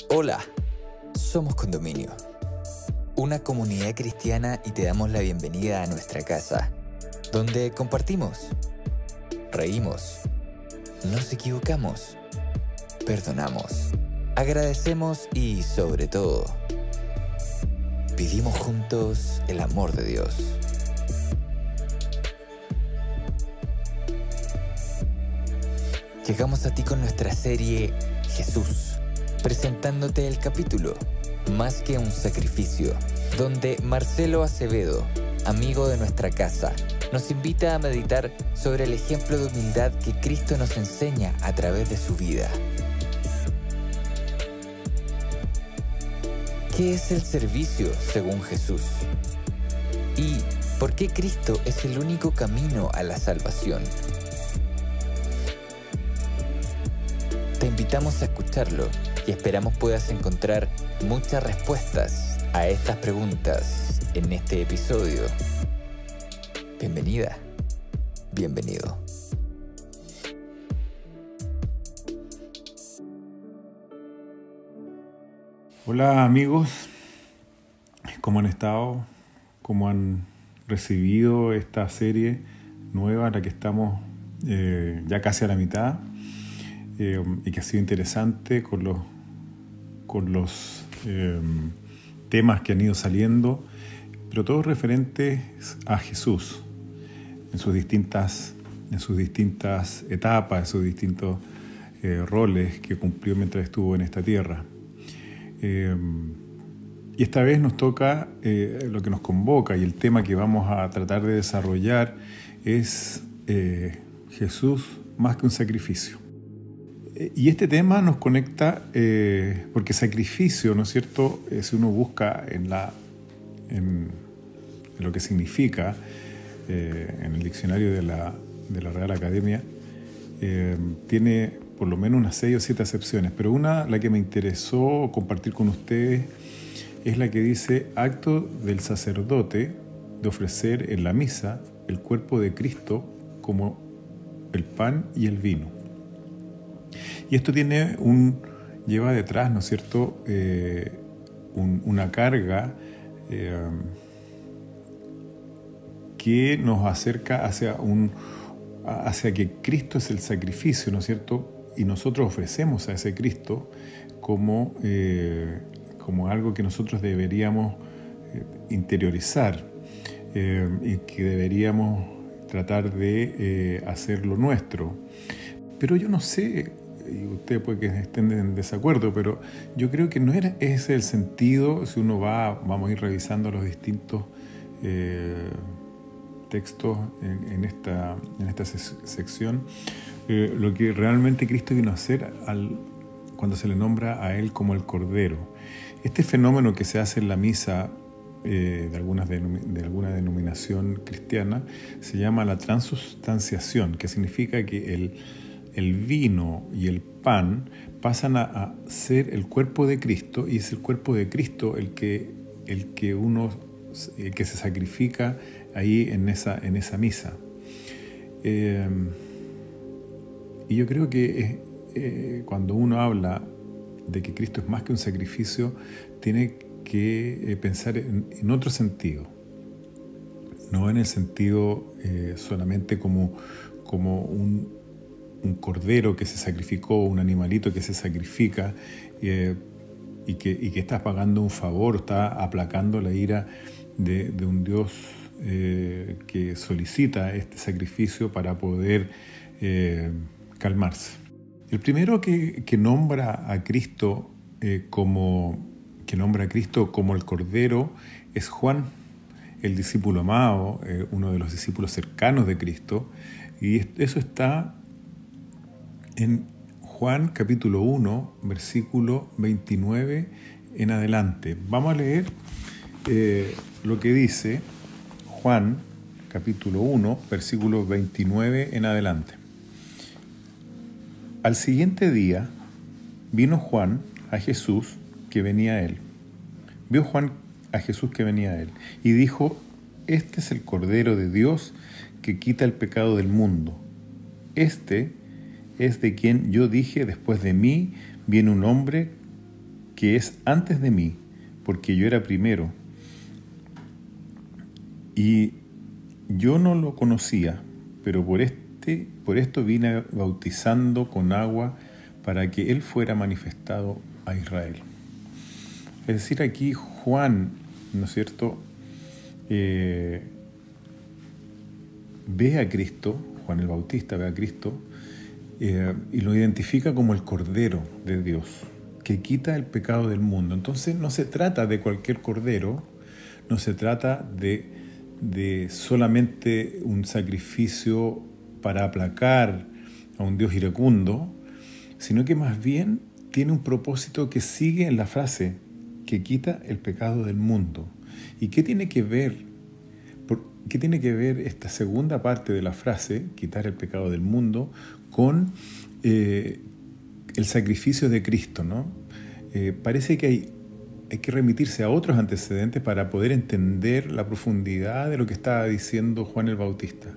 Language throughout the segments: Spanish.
Hola, somos Condominio, una comunidad cristiana y te damos la bienvenida a nuestra casa, donde compartimos, reímos, nos equivocamos, perdonamos, agradecemos y, sobre todo, vivimos juntos el amor de Dios. Llegamos a ti con nuestra serie Jesús, presentándote el capítulo Más que un sacrificio, donde Marcelo Acevedo, amigo de nuestra casa, nos invita a meditar sobre el ejemplo de humildad que Cristo nos enseña a través de su vida. ¿Qué es el servicio según Jesús? ¿Y por qué Cristo es el único camino a la salvación? Te invitamos a escucharlo y esperamos puedas encontrar muchas respuestas a estas preguntas en este episodio. Bienvenida, bienvenido. Hola amigos, ¿cómo han estado? ¿Cómo han recibido esta serie nueva, la que estamos ya casi a la mitad? Y que ha sido interesante con los temas que han ido saliendo, pero todos referentes a Jesús en sus distintas etapas, en sus distintos roles que cumplió mientras estuvo en esta tierra. Y esta vez nos toca lo que nos convoca, y el tema que vamos a tratar de desarrollar es Jesús más que un sacrificio. Y este tema nos conecta porque sacrificio, ¿no es cierto? Si uno busca en lo que significa en el diccionario de la Real Academia, tiene por lo menos unas 6 o 7 acepciones, pero la que me interesó compartir con ustedes es la que dice: acto del sacerdote de ofrecer en la misa el cuerpo de Cristo como el pan y el vino. Y esto lleva detrás, ¿no es cierto?, una carga que nos acerca hacia que Cristo es el sacrificio, ¿no es cierto?, y nosotros ofrecemos a ese Cristo como algo que nosotros deberíamos interiorizar y que deberíamos tratar de hacerlo nuestro. Pero yo no sé, y ustedes puede que estén en desacuerdo, pero yo creo que no era ese el sentido. Si uno vamos a ir revisando los distintos textos en esta sección, lo que realmente Cristo vino a hacer cuando se le nombra a Él como el Cordero. Este fenómeno que se hace en la misa de alguna denominación cristiana se llama la transustanciación, que significa que el vino y el pan pasan a ser el cuerpo de Cristo, y es el cuerpo de Cristo el que se sacrifica ahí en esa misa. Y yo creo que cuando uno habla de que Cristo es más que un sacrificio, tiene que pensar en otro sentido, no en el sentido solamente como un cordero que se sacrificó, un animalito que se sacrifica y que está pagando un favor, está aplacando la ira de un Dios que solicita este sacrificio para poder calmarse. El primero que nombra a Cristo como el Cordero es Juan, el discípulo amado, uno de los discípulos cercanos de Cristo, y eso está en Juan capítulo 1, versículo 29 en adelante. Vamos a leer lo que dice Juan capítulo 1, versículo 29 en adelante. Al siguiente día vino Juan a Jesús que venía a él. Vio Juan a Jesús que venía a él y dijo: Este es el Cordero de Dios que quita el pecado del mundo. Este es de quien yo dije: después de mí viene un hombre que es antes de mí, porque yo era primero. Y yo no lo conocía, pero por esto vine bautizando con agua para que Él fuera manifestado a Israel. Es decir, aquí Juan, ¿no es cierto?, ve a Cristo, Juan el Bautista ve a Cristo, y lo identifica como el Cordero de Dios, que quita el pecado del mundo. Entonces no se trata de cualquier cordero, no se trata de solamente un sacrificio para aplacar a un Dios iracundo, sino que más bien tiene un propósito que sigue en la frase, que quita el pecado del mundo. ¿Y qué tiene que ver esta segunda parte de la frase, quitar el pecado del mundo, con el sacrificio de Cristo, ¿no? Parece que hay que remitirse a otros antecedentes para poder entender la profundidad de lo que estaba diciendo Juan el Bautista.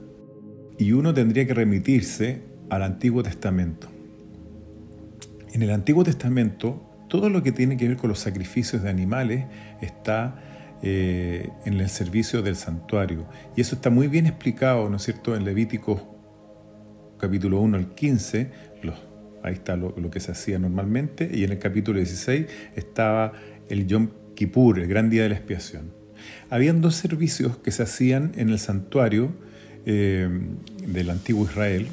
Y uno tendría que remitirse al Antiguo Testamento. En el Antiguo Testamento, todo lo que tiene que ver con los sacrificios de animales está en el servicio del santuario. Y eso está muy bien explicado, ¿no es cierto?, en Levíticos capítulo 1 al 15, ahí está lo que se hacía normalmente, y en el capítulo 16 estaba el Yom Kippur, el gran día de la expiación. Habían dos servicios que se hacían en el santuario del antiguo Israel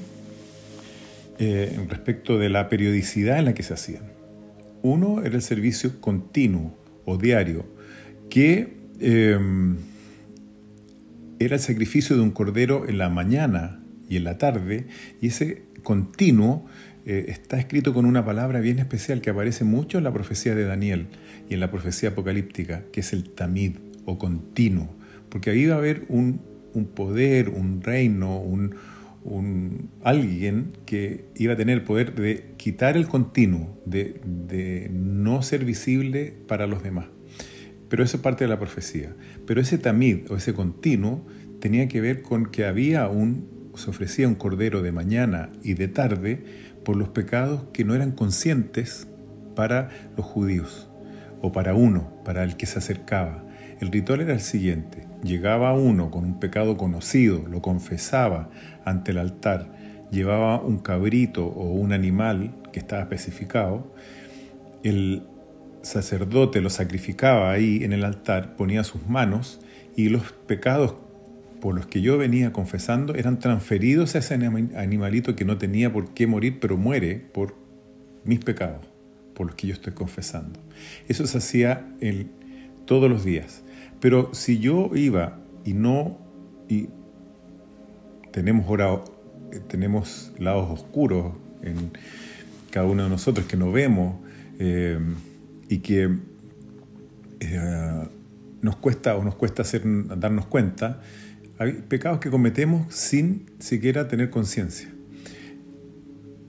respecto de la periodicidad en la que se hacían. Uno era el servicio continuo o diario, que era el sacrificio de un cordero en la mañana y en la tarde, y ese continuo está escrito con una palabra bien especial que aparece mucho en la profecía de Daniel y en la profecía apocalíptica, que es el tamid o continuo, porque ahí va a haber un poder, un reino, alguien que iba a tener el poder de quitar el continuo, de no ser visible para los demás. Pero eso es parte de la profecía. Pero ese tamid o ese continuo tenía que ver con que se ofrecía un cordero de mañana y de tarde por los pecados que no eran conscientes para los judíos o para el que se acercaba. El ritual era el siguiente: llegaba uno con un pecado conocido, lo confesaba ante el altar, llevaba un cabrito o un animal que estaba especificado, el sacerdote lo sacrificaba ahí en el altar, ponía sus manos y los pecados por los que yo venía confesando eran transferidos a ese animalito que no tenía por qué morir, pero muere por mis pecados, por los que yo estoy confesando. Eso se hacía todos los días. Pero si yo iba y tenemos lados oscuros en cada uno de nosotros que no vemos y que nos cuesta darnos cuenta, hay pecados que cometemos sin siquiera tener conciencia.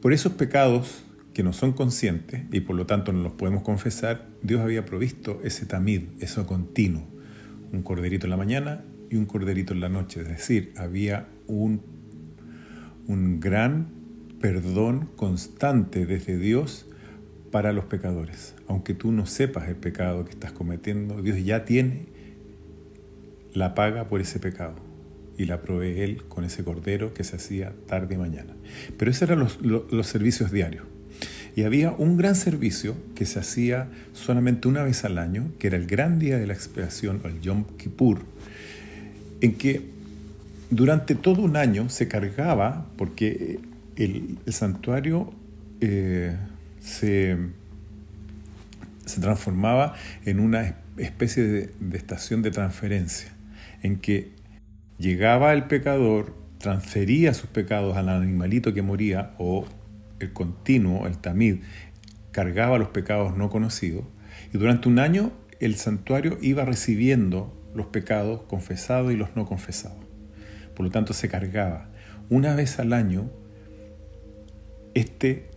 Por esos pecados que no son conscientes y por lo tanto no los podemos confesar, Dios había provisto ese tamid, eso continuo, un corderito en la mañana y un corderito en la noche. Es decir, había un gran perdón constante desde Dios para los pecadores. Aunque tú no sepas el pecado que estás cometiendo, Dios ya tiene la paga por ese pecado y la provee Él con ese cordero que se hacía tarde y mañana. Pero esos eran los servicios diarios. Y había un gran servicio que se hacía solamente una vez al año, que era el gran día de la expiación, o el Yom Kippur, en que durante todo un año se cargaba, porque el santuario se transformaba en una especie de estación de transferencia, en que llegaba el pecador, transfería sus pecados al animalito que moría, o el continuo, el tamid, cargaba los pecados no conocidos, y durante un año el santuario iba recibiendo los pecados confesados y los no confesados. Por lo tanto, se cargaba. Una vez al año, este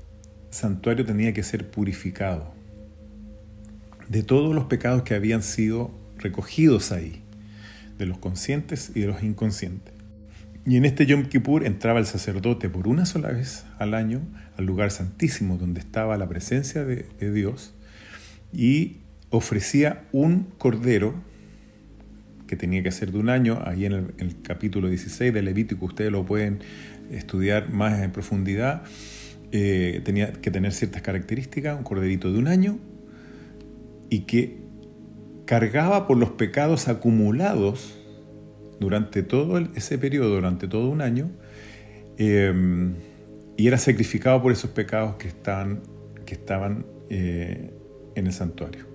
santuario tenía que ser purificado de todos los pecados que habían sido recogidos ahí, de los conscientes y de los inconscientes. Y en este Yom Kippur entraba el sacerdote por una sola vez al año al lugar santísimo donde estaba la presencia de Dios, y ofrecía un cordero que tenía que ser de un año. Ahí en el capítulo 16 de Levítico ustedes lo pueden estudiar más en profundidad. Tenía que tener ciertas características, un corderito de un año, y que cargaba por los pecados acumulados durante todo ese periodo, durante todo un año, y era sacrificado por esos pecados que estaban en el santuario.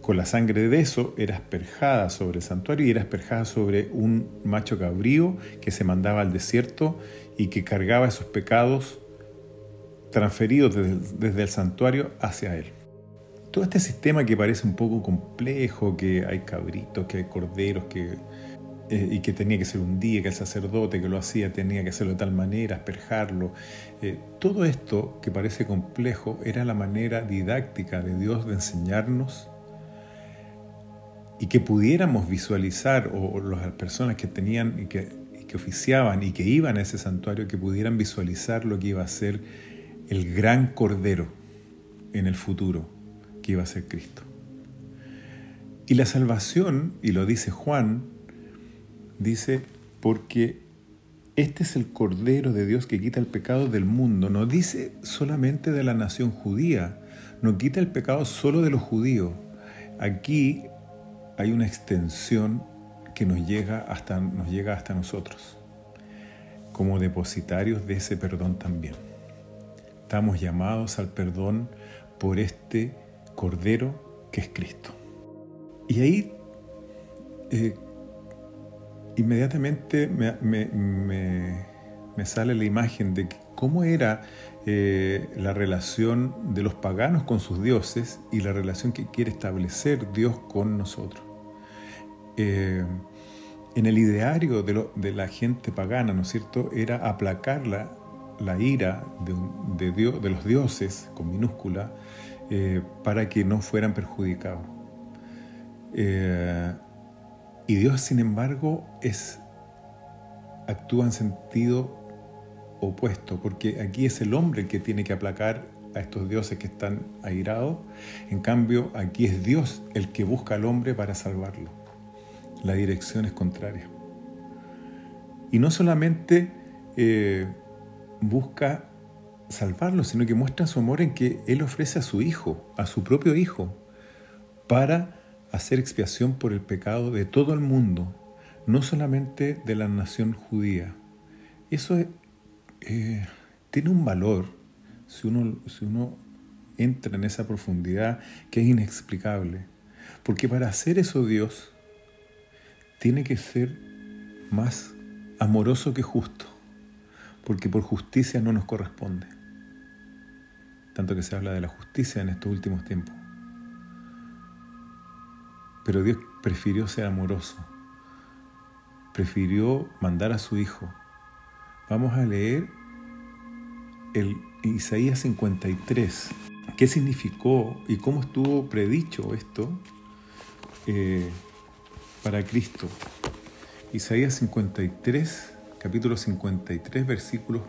Con la sangre de eso era asperjada sobre el santuario y era asperjada sobre un macho cabrío que se mandaba al desierto y que cargaba esos pecados transferidos desde el santuario hacia él. Todo este sistema que parece un poco complejo, que hay cabritos, que hay corderos, y que tenía que ser un día, que el sacerdote que lo hacía tenía que hacerlo de tal manera, asperjarlo. Todo esto que parece complejo era la manera didáctica de Dios de enseñarnos y que pudiéramos visualizar, o las personas que tenían y que oficiaban y que iban a ese santuario, que pudieran visualizar lo que iba a ser el gran Cordero en el futuro, que iba a ser Cristo. Y la salvación, y lo dice Juan, dice, porque este es el Cordero de Dios que quita el pecado del mundo. No dice solamente de la nación judía, no quita el pecado solo de los judíos. Aquí hay una extensión que nos llega hasta nosotros, como depositarios de ese perdón también. Estamos llamados al perdón por este Cordero que es Cristo. Y ahí inmediatamente me sale la imagen de cómo era la relación de los paganos con sus dioses y la relación que quiere establecer Dios con nosotros. En el ideario de la gente pagana, ¿no es cierto?, era aplacar la ira de los dioses, con minúscula, para que no fueran perjudicados. Y Dios, sin embargo, actúa en sentido opuesto, porque aquí es el hombre el que tiene que aplacar a estos dioses que están airados. En cambio, aquí es Dios el que busca al hombre para salvarlo. La dirección es contraria. Y no solamente busca salvarlo, sino que muestra su amor en que Él ofrece a su Hijo, a su propio Hijo, para hacer expiación por el pecado de todo el mundo, no solamente de la nación judía. Eso tiene un valor si uno entra en esa profundidad que es inexplicable. Porque para hacer eso Dios tiene que ser más amoroso que justo, porque por justicia no nos corresponde. Tanto que se habla de la justicia en estos últimos tiempos. Pero Dios prefirió ser amoroso, prefirió mandar a su Hijo. Vamos a leer el Isaías 53. ¿Qué significó y cómo estuvo predicho esto para Cristo? Isaías 53, capítulo 53, versículos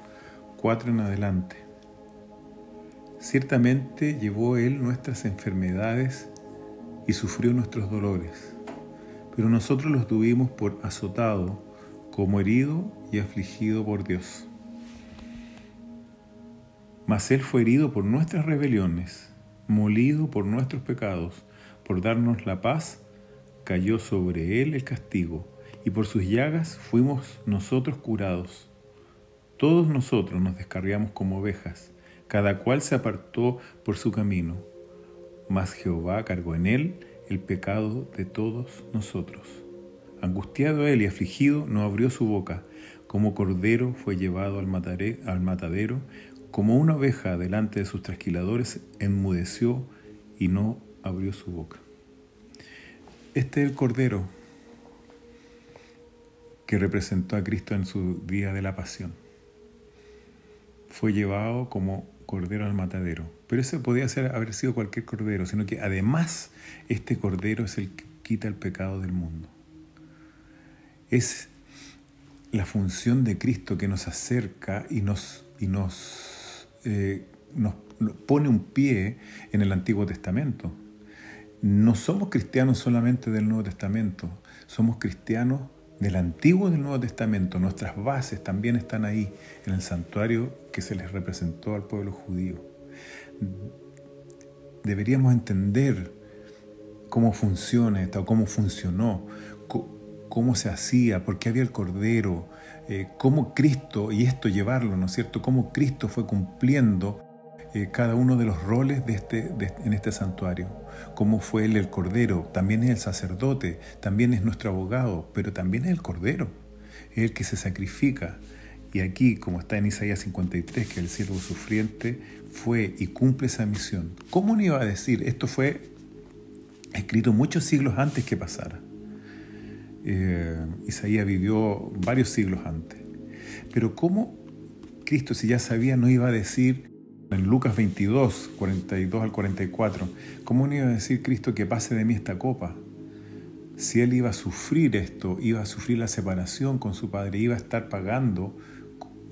4 en adelante. Ciertamente llevó Él nuestras enfermedades y sufrió nuestros dolores, pero nosotros los tuvimos por azotado, como herido y afligido por Dios. Mas Él fue herido por nuestras rebeliones, molido por nuestros pecados. Por darnos la paz, cayó sobre Él el castigo, y por sus llagas fuimos nosotros curados. Todos nosotros nos descarriamos como ovejas, cada cual se apartó por su camino. Mas Jehová cargó en Él el pecado de todos nosotros. Angustiado Él y afligido, no abrió su boca. Como cordero fue llevado al matadero, como una oveja delante de sus trasquiladores, enmudeció y no abrió su boca. Este es el Cordero que representó a Cristo en su día de la pasión. Fue llevado como cordero al matadero. Pero ese podía haber sido cualquier cordero, sino que además este Cordero es el que quita el pecado del mundo. Es la función de Cristo que nos acerca y nos pone un pie en el Antiguo Testamento. No somos cristianos solamente del Nuevo Testamento, somos cristianos del Antiguo y del Nuevo Testamento. Nuestras bases también están ahí, en el santuario que se les representó al pueblo judío. Deberíamos entender cómo funciona esto, cómo funcionó, cómo se hacía, por qué había el Cordero, cómo Cristo, y esto llevarlo, ¿no es cierto?, cómo Cristo fue cumpliendo cada uno de los roles en este santuario. Cómo fue Él el Cordero, también es el sacerdote, también es nuestro abogado, pero también es el Cordero, es el que se sacrifica. Y aquí, como está en Isaías 53, que el siervo sufriente fue y cumple esa misión. ¿Cómo no iba a decir? Esto fue escrito muchos siglos antes que pasara. Isaías vivió varios siglos antes. Pero ¿cómo Cristo, si ya sabía, no iba a decir en Lucas 22, 42 al 44, cómo no iba a decir Cristo que pase de mí esta copa? Si Él iba a sufrir esto, iba a sufrir la separación con su Padre, iba a estar pagando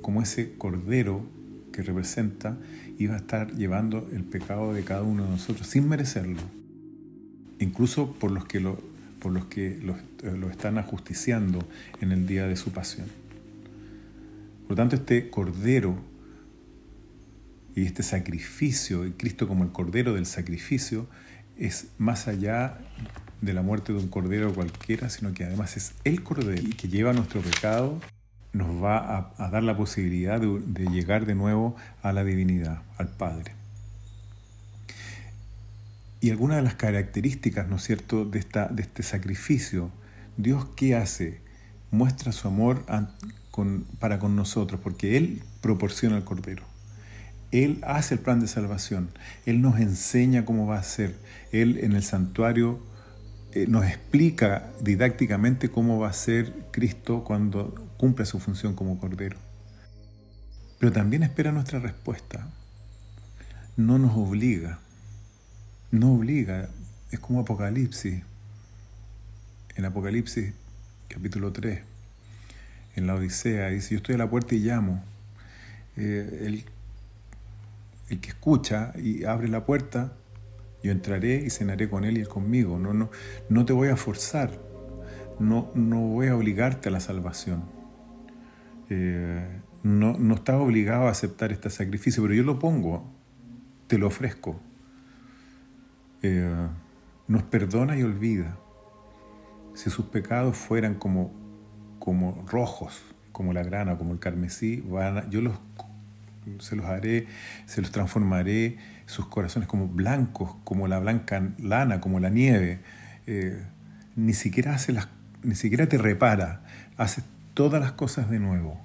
como ese Cordero que representa, iba a estar llevando el pecado de cada uno de nosotros sin merecerlo, incluso por los que lo están ajusticiando en el día de su pasión. Por lo tanto, este Cordero y este sacrificio, y Cristo como el Cordero del sacrificio, es más allá de la muerte de un cordero cualquiera, sino que además es el Cordero que lleva nuestro pecado, nos va a dar la posibilidad de llegar de nuevo a la divinidad, al Padre. Y algunas de las características, ¿no es cierto?, de este sacrificio, Dios, ¿qué hace? Muestra su amor para con nosotros, porque Él proporciona el Cordero. Él hace el plan de salvación. Él nos enseña cómo va a ser. Él en el santuario nos explica didácticamente cómo va a ser Cristo cuando cumpla su función como Cordero. Pero también espera nuestra respuesta. No nos obliga. No obliga. Es como Apocalipsis. En Apocalipsis capítulo 3, en la Odisea, dice: yo estoy a la puerta y llamo. El que escucha y abre la puerta, yo entraré y cenaré con él y él conmigo. No te voy a forzar, no voy a obligarte a la salvación. No estás obligado a aceptar este sacrificio, pero yo lo pongo, te lo ofrezco. Nos perdona y olvida. Si sus pecados fueran como rojos, como la grana, como el carmesí, se los transformaré, sus corazones como blancos, como la blanca lana, como la nieve. Ni siquiera te repara, hace todas las cosas de nuevo.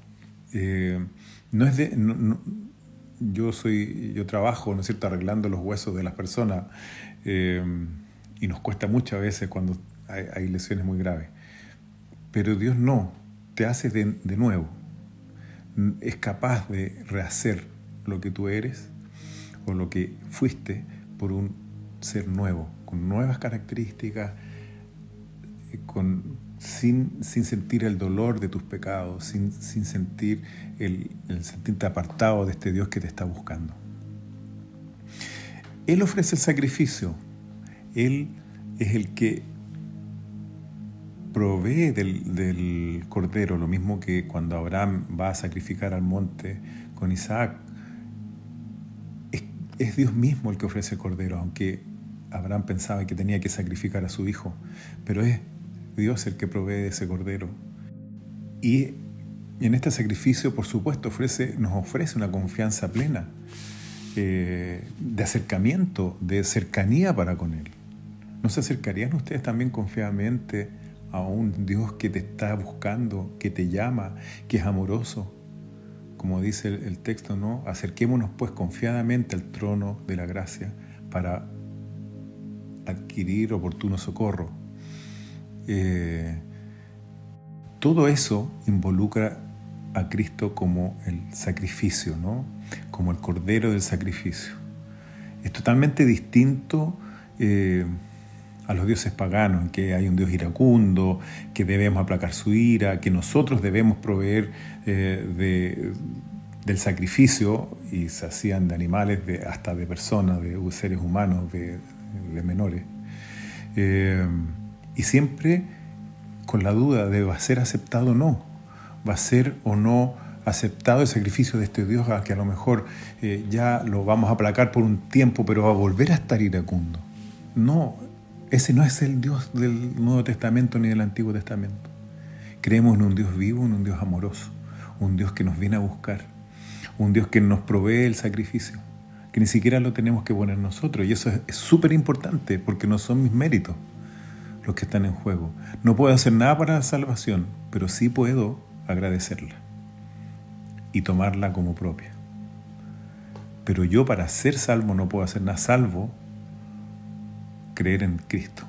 Yo trabajo, ¿no es cierto?, arreglando los huesos de las personas, y nos cuesta muchas veces cuando hay lesiones muy graves. Pero Dios no, te hace de nuevo. Es capaz de rehacer lo que tú eres o lo que fuiste por un ser nuevo, con nuevas características, sin sentir el dolor de tus pecados, sin sentir el sentirte apartado de este Dios que te está buscando. Él ofrece el sacrificio. Él es el que provee del Cordero, lo mismo que cuando Abraham va a sacrificar al monte con Isaac. Es Dios mismo el que ofrece el Cordero, aunque Abraham pensaba que tenía que sacrificar a su hijo, pero es Dios el que provee de ese Cordero. Y en este sacrificio, por supuesto, nos ofrece una confianza plena, de acercamiento, de cercanía para con Él. ¿No se acercarían ustedes también confiadamente a un Dios que te está buscando, que te llama, que es amoroso? Como dice el texto, ¿no? Acerquémonos pues confiadamente al trono de la gracia para adquirir oportuno socorro. Todo eso involucra a Cristo como el sacrificio, ¿no? Como el Cordero del sacrificio. Es totalmente distinto a los dioses paganos, en que hay un Dios iracundo, que debemos aplacar su ira, que nosotros debemos proveer del sacrificio, y se hacían de animales, hasta de personas, de seres humanos, de menores. Y siempre con la duda de ¿va a ser aceptado o no? ¿Va a ser o no aceptado el sacrificio de este Dios que a lo mejor ya lo vamos a aplacar por un tiempo, pero va a volver a estar iracundo? No, ese no es el Dios del Nuevo Testamento ni del Antiguo Testamento. Creemos en un Dios vivo, en un Dios amoroso, un Dios que nos viene a buscar, un Dios que nos provee el sacrificio, que ni siquiera lo tenemos que poner nosotros. Y eso es súper importante, porque no son mis méritos los que están en juego. No puedo hacer nada para la salvación, pero sí puedo agradecerla y tomarla como propia. Pero yo, para ser salvo, no puedo hacer nada salvo creer en Cristo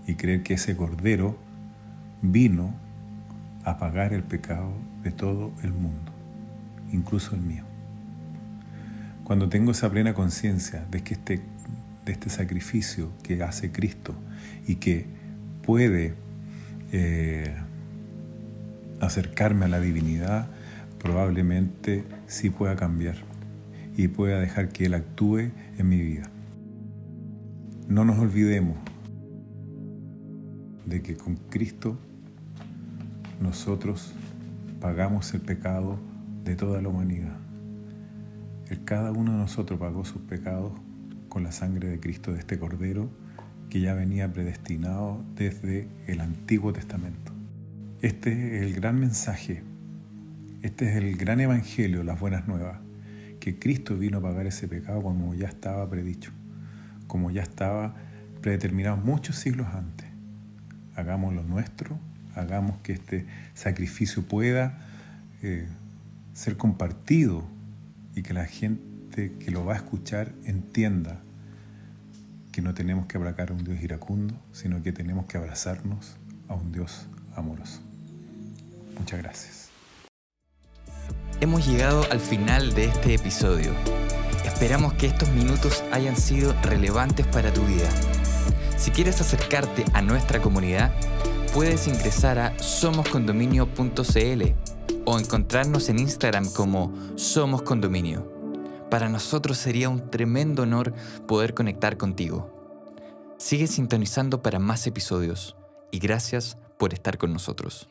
y creer que ese Cordero vino a pagar el pecado de todo el mundo, incluso el mío. Cuando tengo esa plena conciencia de que este sacrificio que hace Cristo y que puede acercarme a la divinidad, probablemente sí pueda cambiar y pueda dejar que Él actúe en mi vida. No nos olvidemos de que con Cristo nosotros pagamos el pecado de toda la humanidad. Cada uno de nosotros pagó sus pecados con la sangre de Cristo, de este Cordero que ya venía predestinado desde el Antiguo Testamento. Este es el gran mensaje, este es el gran evangelio, las buenas nuevas, que Cristo vino a pagar ese pecado como ya estaba predicho, como ya estaba predeterminado muchos siglos antes. Hagamos lo nuestro, hagamos que este sacrificio pueda ser compartido y que la gente que lo va a escuchar entienda que no tenemos que aplacar a un Dios iracundo, sino que tenemos que abrazarnos a un Dios amoroso. Muchas gracias. Hemos llegado al final de este episodio. Esperamos que estos minutos hayan sido relevantes para tu vida. Si quieres acercarte a nuestra comunidad, puedes ingresar a somoscondominio.cl o encontrarnos en Instagram como Somos Condominio. Para nosotros sería un tremendo honor poder conectar contigo. Sigue sintonizando para más episodios y gracias por estar con nosotros.